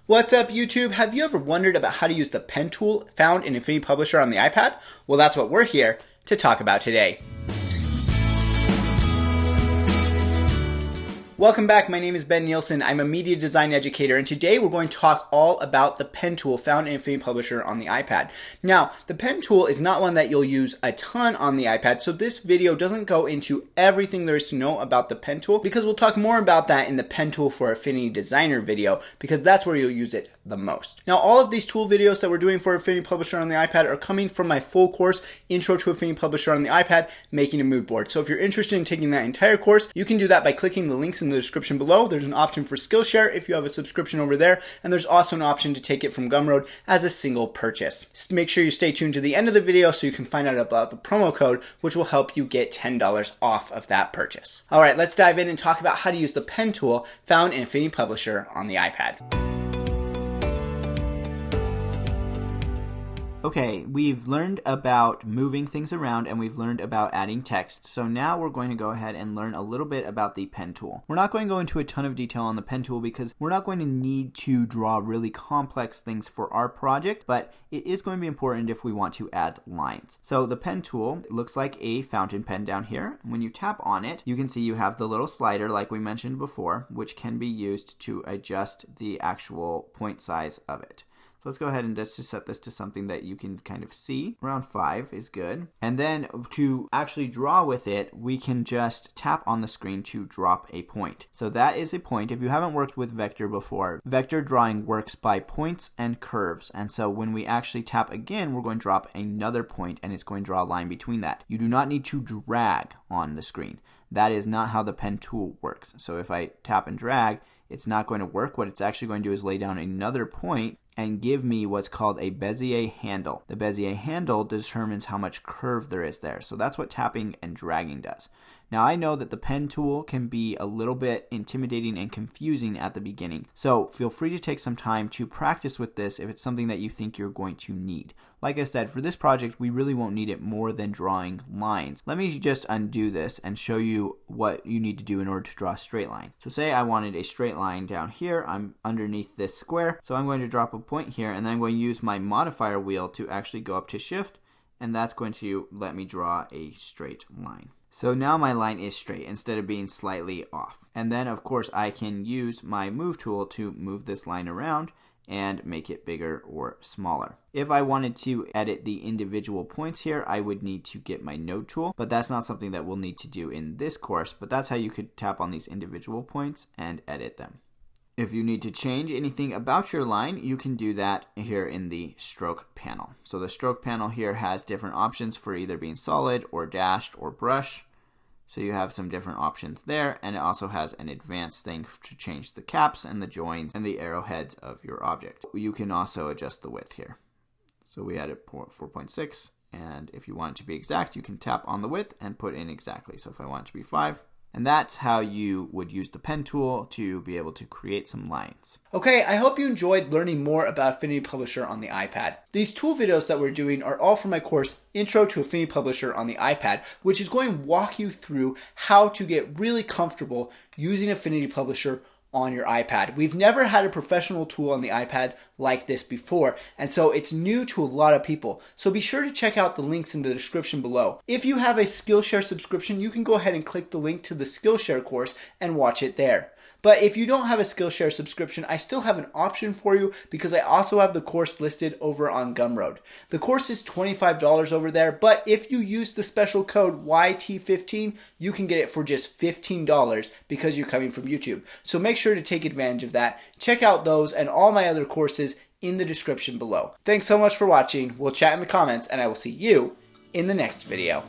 What's up YouTube? Have you ever wondered about how to use the pen tool found in Affinity Publisher on the iPad? Well, that's what we're here to talk about today. Welcome back, my name is Ben Nielsen. I'm a media design educator, and today we're going to talk all about the pen tool found in Affinity Publisher on the iPad. Now, the pen tool is not one that you'll use a ton on the iPad, so this video doesn't go into everything there is to know about the pen tool, because we'll talk more about that in the pen tool for Affinity Designer video, because that's where you'll use it the most. Now, all of these tool videos that we're doing for Affinity Publisher on the iPad are coming from my full course, Intro to Affinity Publisher on the iPad, Making a Mood Board. So if you're interested in taking that entire course, you can do that by clicking the links in the description below. There's an option for Skillshare if you have a subscription over there, and there's also an option to take it from Gumroad as a single purchase. Just make sure you stay tuned to the end of the video so you can find out about the promo code, which will help you get $10 off of that purchase. All right, let's dive in and talk about how to use the pen tool found in Affinity Publisher on the iPad. Okay, we've learned about moving things around and we've learned about adding text. So now we're going to go ahead and learn a little bit about the pen tool. We're not going to go into a ton of detail on the pen tool because we're not going to need to draw really complex things for our project, but it is going to be important if we want to add lines. So the pen tool looks like a fountain pen down here. When you tap on it, you can see you have the little slider like we mentioned before, which can be used to adjust the actual point size of it. So let's go ahead and just set this to something that you can kind of see. Around 5 is good. And then to actually draw with it, we can just tap on the screen to drop a point. So that is a point. If you haven't worked with vector before, vector drawing works by points and curves. And so when we actually tap again, we're going to drop another point and it's going to draw a line between that. You do not need to drag on the screen. That is not how the pen tool works. So if I tap and drag, it's not going to work. What it's actually going to do is lay down another point and give me what's called a Bezier handle. The Bezier handle determines how much curve there is there. So that's what tapping and dragging does. Now I know that the pen tool can be a little bit intimidating and confusing at the beginning. So feel free to take some time to practice with this if it's something that you think you're going to need. Like I said, for this project, we really won't need it more than drawing lines. Let me just undo this and show you what you need to do in order to draw a straight line. So say I wanted a straight line down here. I'm underneath this square. So I'm going to drop a point here and then I'm going to use my modifier wheel to actually go up to shift, and that's going to let me draw a straight line. So now my line is straight instead of being slightly off. And then of course I can use my move tool to move this line around and make it bigger or smaller. If I wanted to edit the individual points here, I would need to get my node tool, but that's not something that we'll need to do in this course, but that's how you could tap on these individual points and edit them. If you need to change anything about your line, you can do that here in the stroke panel. So the stroke panel here has different options for either being solid or dashed or brush. So you have some different options there, and it also has an advanced thing to change the caps and the joins and the arrowheads of your object. You can also adjust the width here. So we had it 4.6, and if you want it to be exact, you can tap on the width and put in exactly. So if I want it to be 5, and that's how you would use the pen tool to be able to create some lines. Okay, I hope you enjoyed learning more about Affinity Publisher on the iPad. These tool videos that we're doing are all from my course, Intro to Affinity Publisher on the iPad, which is going to walk you through how to get really comfortable using Affinity Publisher on your iPad. We've never had a professional tool on the iPad like this before, and so it's new to a lot of people. So be sure to check out the links in the description below. If you have a Skillshare subscription, you can go ahead and click the link to the Skillshare course and watch it there. But if you don't have a Skillshare subscription, I still have an option for you because I also have the course listed over on Gumroad. The course is $25 over there, but if you use the special code YT15, you can get it for just $15 because you're coming from YouTube. So make sure to take advantage of that. Check out those and all my other courses in the description below. Thanks so much for watching. We'll chat in the comments and I will see you in the next video.